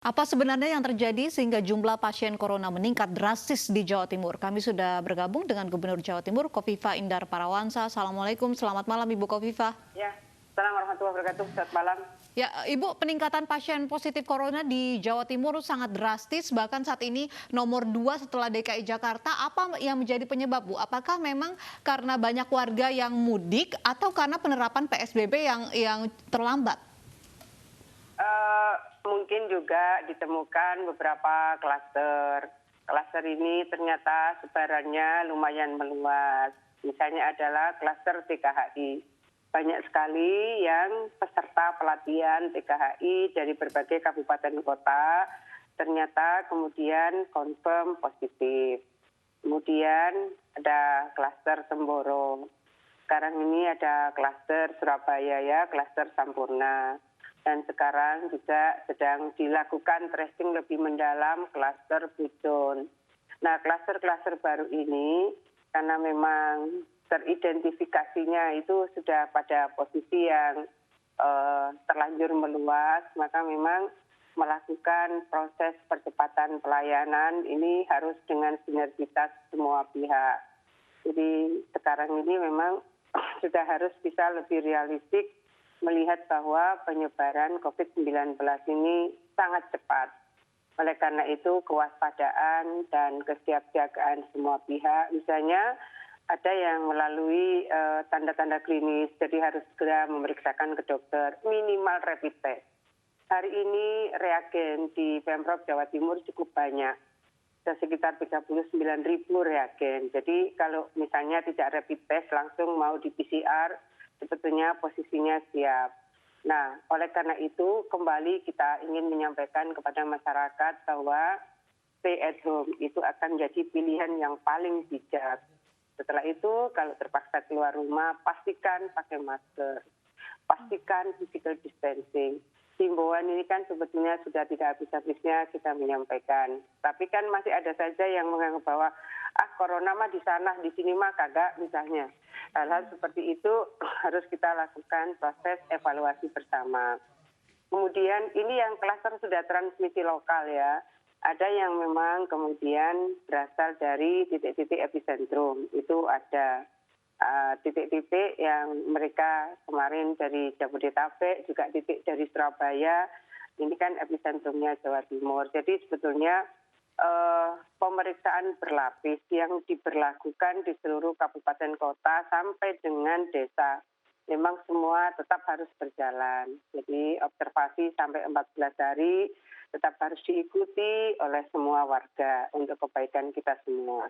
Apa sebenarnya yang terjadi sehingga jumlah pasien corona meningkat drastis di Jawa Timur? Kami sudah bergabung dengan Gubernur Jawa Timur, Kofifa Indar Parawansa. Assalamualaikum, selamat malam Ibu Kofifa. Ya, Assalamualaikum warahmatullahi wabarakatuh. Selamat malam. Ya, Ibu, peningkatan pasien positif corona di Jawa Timur sangat drastis, bahkan saat ini nomor 2 setelah DKI Jakarta. Apa yang menjadi penyebab, Bu? Apakah memang karena banyak warga yang mudik atau karena penerapan PSBB yang terlambat? Mungkin juga ditemukan beberapa klaster. Klaster ini ternyata sebarannya lumayan meluas. Misalnya adalah klaster TKHI. Banyak sekali yang peserta pelatihan TKHI dari berbagai kabupaten kota ternyata kemudian confirm positif. Kemudian ada klaster Semboro. Sekarang ini ada klaster Surabaya ya, klaster Sampurna. Dan sekarang juga sedang dilakukan tracing lebih mendalam klaster Pujon. Nah, klaster-klaster baru ini karena memang teridentifikasinya itu sudah pada posisi yang terlanjur meluas, maka memang melakukan proses percepatan pelayanan ini harus dengan sinergitas semua pihak. Jadi sekarang ini memang sudah harus bisa lebih realistik melihat bahwa penyebaran COVID-19 ini sangat cepat. Oleh karena itu kewaspadaan dan kesiapsiagaan semua pihak, misalnya ada yang melalui tanda-tanda klinis, jadi harus segera memeriksakan ke dokter, minimal rapid test. Hari ini reagen di Pemprov Jawa Timur cukup banyak, sekitar 39.000 reagen. Jadi kalau misalnya tidak rapid test langsung mau di PCR, sebetulnya posisinya siap. Nah, oleh karena itu kembali kita ingin menyampaikan kepada masyarakat bahwa stay at home itu akan jadi pilihan yang paling bijak. Setelah itu kalau terpaksa keluar rumah, pastikan pakai masker, pastikan physical distancing. Himbauan ini kan sebetulnya sudah tidak habis-habisnya kita menyampaikan. Tapi kan masih ada saja yang menganggap bahwa corona mah di sana, di sini mah kagak misalnya. Hal-hal seperti itu harus kita lakukan proses evaluasi bersama. Kemudian ini yang klaster sudah transmisi lokal ya. Ada yang memang kemudian berasal dari titik-titik epicentrum. Itu ada titik-titik yang mereka kemarin dari Jabodetabek, juga titik dari Surabaya. Ini kan epicentrumnya Jawa Timur. Jadi sebetulnya pemeriksaan berlapis yang diberlakukan di seluruh kabupaten kota sampai dengan desa. Memang semua tetap harus berjalan. Jadi observasi sampai 14 hari tetap harus diikuti oleh semua warga untuk kebaikan kita semua.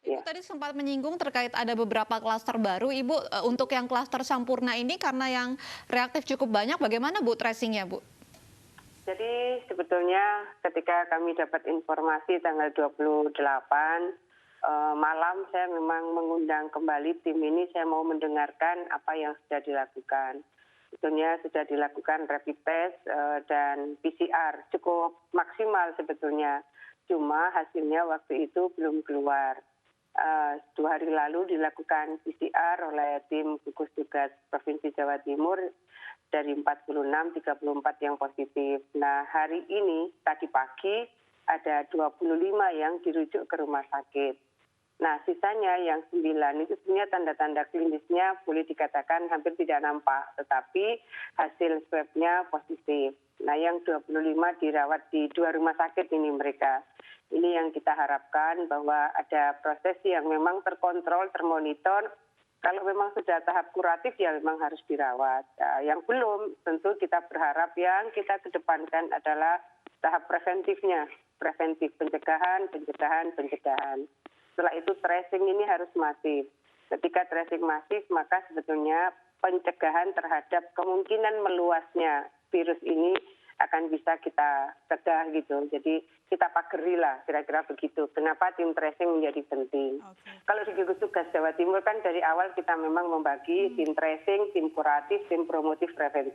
Ibu tadi sempat menyinggung terkait ada beberapa klaster baru. Ibu, untuk yang klaster Sampurna ini karena yang reaktif cukup banyak, bagaimana Bu tracingnya, Bu? Jadi sebetulnya ketika kami dapat informasi tanggal 28 malam saya memang mengundang kembali tim ini, saya mau mendengarkan apa yang sudah dilakukan. Sebetulnya sudah dilakukan rapid test dan PCR cukup maksimal sebetulnya. Cuma hasilnya waktu itu belum keluar. 2 hari lalu dilakukan PCR oleh tim gugus tugas Provinsi Jawa Timur dari 46, 34 yang positif. Nah, hari ini, tadi pagi, ada 25 yang dirujuk ke rumah sakit. Nah, sisanya yang 9 itu sebenarnya tanda-tanda klinisnya boleh dikatakan hampir tidak nampak, tetapi hasil swab-nya positif. Nah, yang 25 dirawat di 2 rumah sakit ini mereka. Ini yang kita harapkan bahwa ada proses yang memang terkontrol, termonitor. Kalau memang sudah tahap kuratif ya memang harus dirawat. Yang belum tentu kita berharap yang kita kedepankan adalah tahap preventifnya. Preventif pencegahan. Setelah itu tracing ini harus masif. Ketika tracing masif maka sebetulnya pencegahan terhadap kemungkinan meluasnya virus ini akan bisa kita cegah gitu. Jadi kita pageri lah kira-kira begitu. Kenapa tim tracing menjadi penting. Kalau di gugus tugas Jawa Timur kan dari awal kita memang membagi tim tracing, tim kuratif, tim promotif preventif.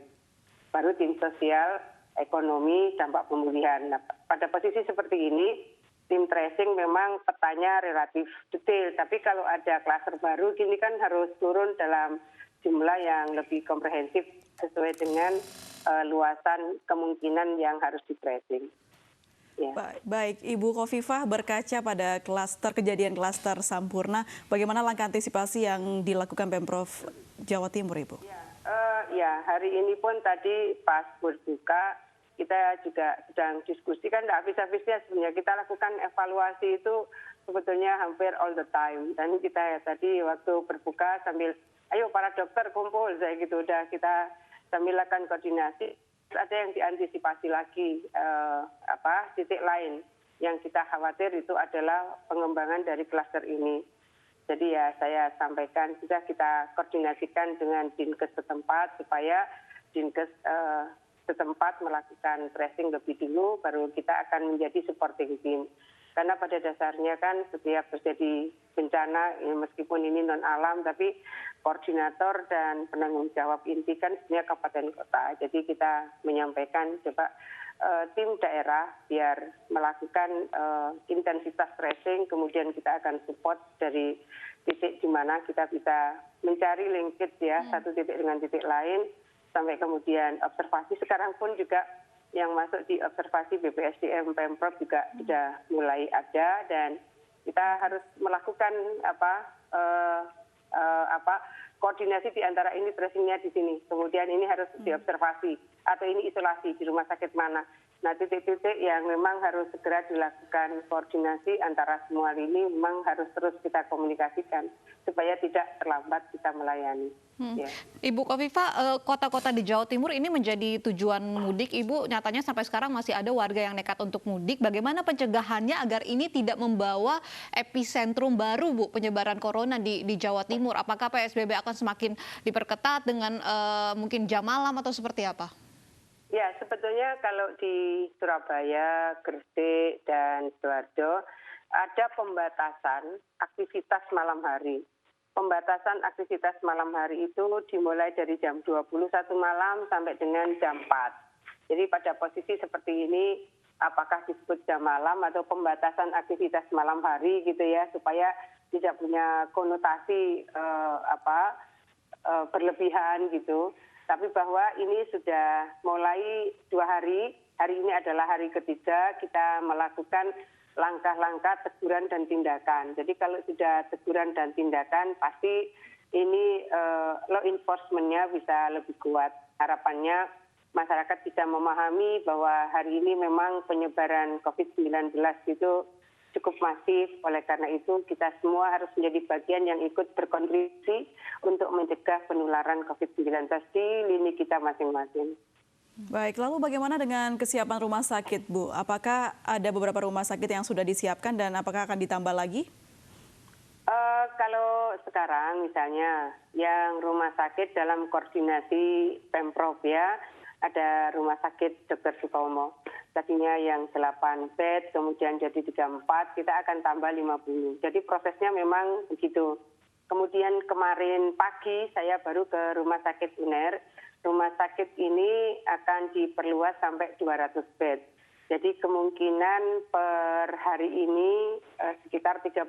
Baru tim sosial, ekonomi, dampak pemulihan. Nah, pada posisi seperti ini, tim tracing memang petanya relatif detail. Tapi kalau ada klaster baru gini kan harus turun dalam jumlah yang lebih komprehensif sesuai dengan luasan kemungkinan yang harus di tracing. Ya. Baik, Ibu Khofifah, berkaca pada kejadian klaster Sampurna, bagaimana langkah antisipasi yang dilakukan Pemprov Jawa Timur, Ibu? Ya, hari ini pun tadi pas berbuka kita juga sedang diskusi, kan nggak habis-habisnya sebenarnya kita lakukan evaluasi itu sebetulnya hampir all the time. Dan kita tadi waktu berbuka sambil, ayo para dokter kumpul, saya gitu, udah kita sambil lakukan koordinasi. Ada yang diantisipasi lagi, titik lain yang kita khawatir itu adalah pengembangan dari klaster ini. Jadi ya saya sampaikan sudah kita koordinasikan dengan Dinkes setempat supaya Dinkes setempat melakukan tracing lebih dulu, baru kita akan menjadi supporting team. Karena pada dasarnya kan setiap terjadi bencana, meskipun ini non alam, tapi koordinator dan penanggung jawab inti kan sebenarnya kabupaten kota. Jadi kita menyampaikan coba tim daerah biar melakukan intensitas tracing, kemudian kita akan support dari titik di mana kita bisa mencari linkage ya, satu titik dengan titik lain, sampai kemudian observasi. Sekarang pun juga yang masuk di observasi BPSDM Pemprov juga sudah mulai ada, dan kita harus melakukan koordinasi di antara ini tracingnya di sini, kemudian ini harus diobservasi atau ini isolasi di rumah sakit mana. Nah, titik-titik yang memang harus segera dilakukan koordinasi antara semua ini memang harus terus kita komunikasikan supaya tidak terlambat kita melayani. Ya. Ibu Khofifah, kota-kota di Jawa Timur ini menjadi tujuan mudik. Ibu, nyatanya sampai sekarang masih ada warga yang nekat untuk mudik. Bagaimana pencegahannya agar ini tidak membawa epicentrum baru, Bu, penyebaran corona di Jawa Timur? Apakah PSBB akan semakin diperketat dengan mungkin jam malam atau seperti apa? Ya, sebetulnya kalau di Surabaya, Gresik, dan Sidoarjo ada pembatasan aktivitas malam hari. Pembatasan aktivitas malam hari itu dimulai dari jam 21 malam sampai dengan jam 4. Jadi pada posisi seperti ini, apakah disebut jam malam atau pembatasan aktivitas malam hari gitu ya, supaya tidak punya konotasi berlebihan gitu. Tapi bahwa ini sudah mulai 2 hari, hari ini adalah hari ketiga kita melakukan langkah-langkah teguran dan tindakan. Jadi kalau sudah teguran dan tindakan, pasti ini law enforcement-nya bisa lebih kuat. Harapannya masyarakat bisa memahami bahwa hari ini memang penyebaran COVID-19 itu cukup masif. Oleh karena itu kita semua harus menjadi bagian yang ikut berkontribusi untuk mencegah penularan COVID-19 di lini kita masing-masing. Baik, lalu bagaimana dengan kesiapan rumah sakit, Bu? Apakah ada beberapa rumah sakit yang sudah disiapkan dan apakah akan ditambah lagi? Kalau sekarang misalnya yang rumah sakit dalam koordinasi Pemprov ya, ada rumah sakit Dr. Sutomo. Tadinya yang 8 bed, kemudian jadi 34, kita akan tambah 50. Jadi prosesnya memang begitu. Kemudian kemarin pagi saya baru ke rumah sakit UNER. Rumah sakit ini akan diperluas sampai 200 bed. Jadi kemungkinan per hari ini sekitar 34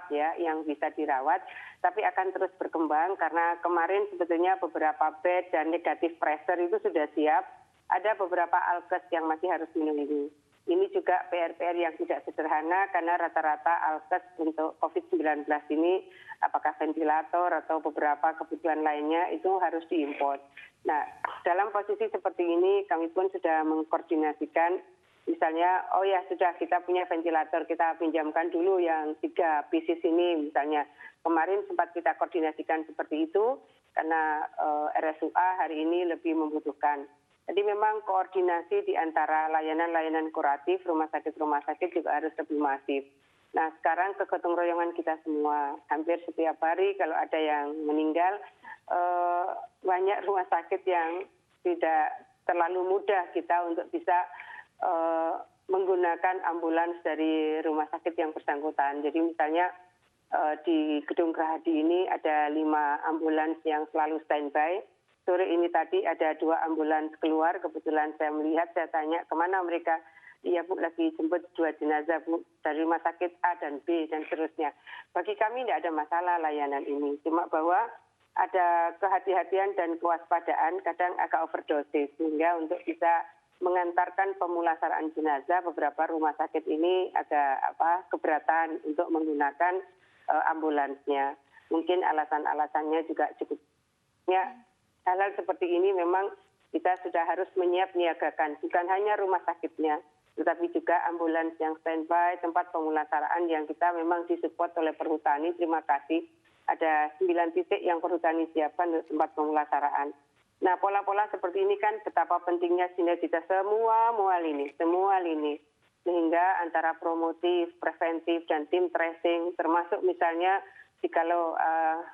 ya yang bisa dirawat, tapi akan terus berkembang karena kemarin sebetulnya beberapa bed dan negatif pressure itu sudah siap. Ada beberapa alkes yang masih harus menunggu. Ini juga PR-PR yang tidak sederhana karena rata-rata alkes untuk COVID-19 ini apakah ventilator atau beberapa kebutuhan lainnya itu harus diimpor. Nah, dalam posisi seperti ini kami pun sudah mengkoordinasikan misalnya, oh ya sudah kita punya ventilator, kita pinjamkan dulu yang 3 pieces ini misalnya. Kemarin sempat kita koordinasikan seperti itu karena RSUA hari ini lebih membutuhkan. Jadi memang koordinasi di antara layanan-layanan kuratif, rumah sakit juga harus lebih masif. Nah sekarang kegotong royongan kita semua, hampir setiap hari kalau ada yang meninggal, banyak rumah sakit yang tidak terlalu mudah kita untuk bisa menggunakan ambulans dari rumah sakit yang bersangkutan. Jadi misalnya di Gedung Gerahadi ini ada 5 ambulans yang selalu standby. Sore ini tadi ada 2 ambulans keluar, kebetulan saya melihat, saya tanya kemana mereka. Iya Bu, lagi jemput 2 jenazah Bu, dari rumah sakit A dan B dan seterusnya. Bagi kami tidak ada masalah layanan ini, cuma bahwa ada kehati-hatian dan kewaspadaan, kadang agak overdosis, sehingga untuk bisa mengantarkan pemulasaraan jenazah beberapa rumah sakit ini agak keberatan untuk menggunakan ambulansnya. Mungkin alasan-alasannya juga cukup. Ya, hal-hal seperti ini memang kita sudah harus menyiapniagakan, bukan hanya rumah sakitnya, tetapi juga ambulans yang standby, tempat pemulasaraan yang kita memang disupport oleh Perhutani. Terima kasih. Ada 9 titik yang Perhutani siapkan untuk tempat pemulasaraan. Nah, pola-pola seperti ini kan betapa pentingnya sinergitas semua lini. Sehingga antara promotif, preventif, dan tim tracing, termasuk misalnya jikalau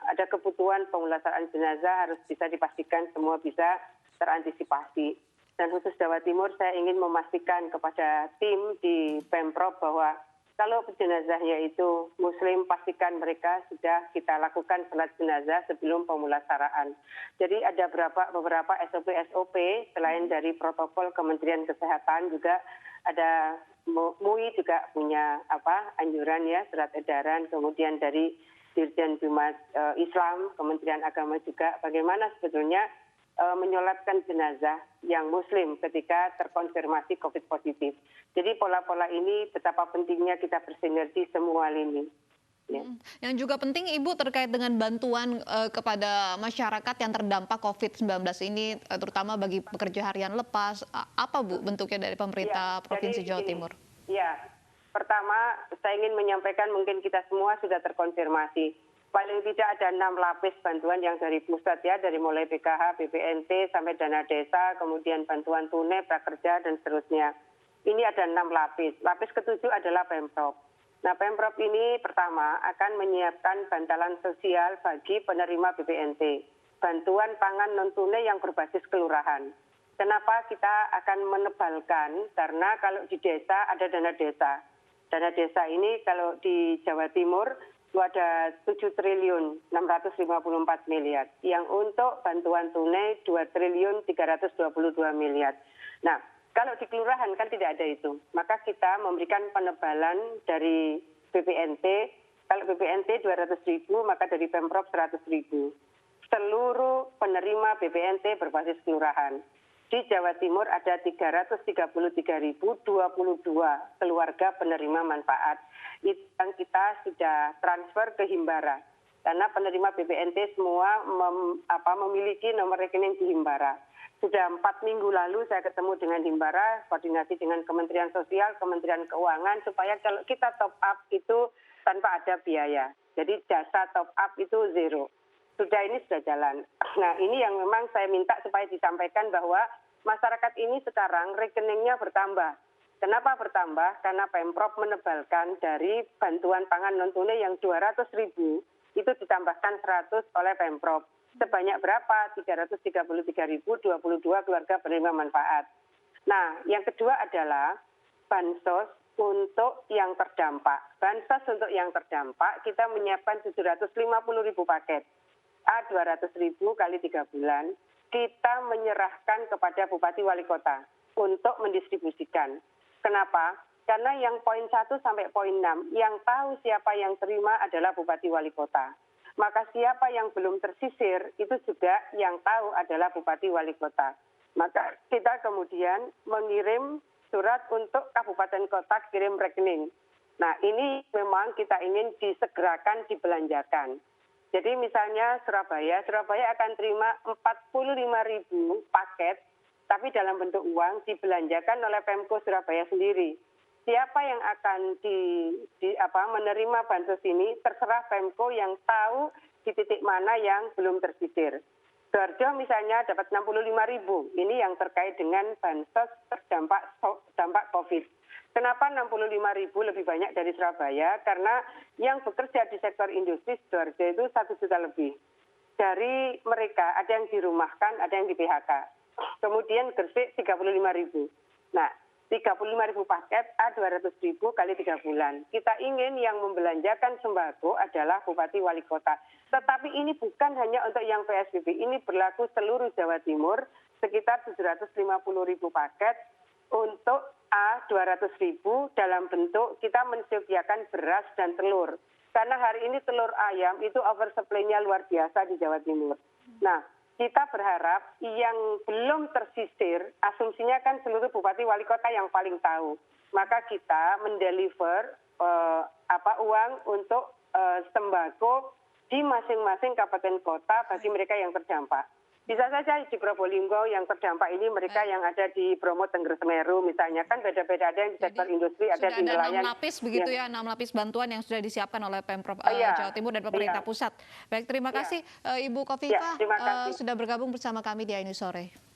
ada kebutuhan pemulasaraan jenazah harus bisa dipastikan semua bisa terantisipasi. Dan khusus Jawa Timur saya ingin memastikan kepada tim di Pemprov bahwa kalau jenazahnya itu Muslim, pastikan mereka sudah kita lakukan salat jenazah sebelum pemulasaraan. Jadi ada beberapa SOP selain dari protokol Kementerian Kesehatan, juga ada MUI juga punya anjuran ya, surat edaran, kemudian dari Dirjen Bimas Islam, Kementerian Agama juga bagaimana sebetulnya menyolatkan jenazah yang Muslim ketika terkonfirmasi COVID positif. Jadi pola-pola ini betapa pentingnya kita bersinergi semua lini. Ya. Yang juga penting Ibu terkait dengan bantuan kepada masyarakat yang terdampak COVID-19 ini, terutama bagi pekerja harian lepas, apa Bu bentuknya dari pemerintah Provinsi Jawa Timur? Ya, pertama saya ingin menyampaikan mungkin kita semua sudah terkonfirmasi. Paling tidak ada 6 lapis bantuan yang dari pusat ya, dari mulai BKH, BPNT, sampai dana desa, kemudian bantuan tunai, prakerja, dan seterusnya. Ini ada 6 lapis. Lapis ketujuh adalah Pemprov. Nah, Pemprov ini pertama akan menyiapkan bantalan sosial bagi penerima BPNT. Bantuan pangan non-tunai yang berbasis kelurahan. Kenapa kita akan menebalkan? Karena kalau di desa ada dana desa. Dana desa ini kalau di Jawa Timur itu ada 7 triliun 654 miliar, yang untuk bantuan tunai 2 triliun 322 miliar. Nah, kalau di kelurahan kan tidak ada itu, maka kita memberikan penebalan dari BPNT. Kalau BPNT 200.000, maka dari Pemprov 100.000. Seluruh penerima BPNT berbasis kelurahan. Di Jawa Timur ada 333.022 keluarga penerima manfaat. Itu yang kita sudah transfer ke Himbara. Karena penerima BPNT semua memiliki nomor rekening di Himbara. Sudah 4 minggu lalu saya ketemu dengan Himbara, koordinasi dengan Kementerian Sosial, Kementerian Keuangan, supaya kalau kita top up itu tanpa ada biaya. Jadi jasa top up itu zero. Ini sudah jalan. Nah, ini yang memang saya minta supaya disampaikan bahwa masyarakat ini sekarang rekeningnya bertambah. Kenapa bertambah? Karena Pemprov menebalkan dari bantuan pangan non-tunai yang 200.000, itu ditambahkan 100 oleh Pemprov. Sebanyak berapa? 333.022 keluarga penerima manfaat. Nah, yang kedua adalah bansos untuk yang terdampak. Bansos untuk yang terdampak, kita menyiapkan 750.000 paket. 200.000 kali 3 bulan, kita menyerahkan kepada Bupati Wali Kota untuk mendistribusikan. Kenapa? Karena yang poin 1 sampai poin 6, yang tahu siapa yang terima adalah Bupati Wali Kota. Maka siapa yang belum tersisir, itu juga yang tahu adalah Bupati Wali Kota. Maka kita kemudian mengirim surat untuk kabupaten kota kirim rekening. Nah, ini memang kita ingin disegerakan, dibelanjakan. Jadi misalnya Surabaya akan terima 45.000 paket, tapi dalam bentuk uang dibelanjakan oleh Pemko Surabaya sendiri. Siapa yang akan menerima bansos ini, terserah Pemko yang tahu di titik mana yang belum tersisir. Sidoarjo misalnya dapat 65.000, ini yang terkait dengan bansos terdampak COVID. Kenapa 65.000 lebih banyak dari Surabaya? Karena yang bekerja di sektor industri Sidoarjo itu 1 juta lebih. Dari mereka ada yang dirumahkan, ada yang di PHK. Kemudian Gresik 35.000. Nah, 35.000 paket, 200.000 kali 3 bulan. Kita ingin yang membelanjakan sembako adalah Bupati Wali Kota. Tetapi ini bukan hanya untuk yang PSBB, ini berlaku seluruh Jawa Timur, sekitar 750.000 paket untuk 200.000 dalam bentuk kita menyediakan beras dan telur. Karena hari ini telur ayam itu oversupply-nya luar biasa di Jawa Timur. Nah, kita berharap yang belum tersisir, asumsinya kan seluruh bupati wali kota yang paling tahu. Maka kita mendeliver uang untuk sembako di masing-masing kabupaten kota bagi mereka yang terdampak. Bisa saja di Probolinggo yang terdampak ini mereka yang ada di Bromo, Tengger, Semeru misalnya, kan beda-beda, ada yang di sektor industri, ada di nelayan. Sudah ada 6 lapis begitu ya, 6 lapis bantuan yang sudah disiapkan oleh Pemprov Jawa Timur dan pemerintah pusat. Baik, terima kasih Ibu Khofifah terima kasih. sudah bergabung bersama kami di AINU Sore.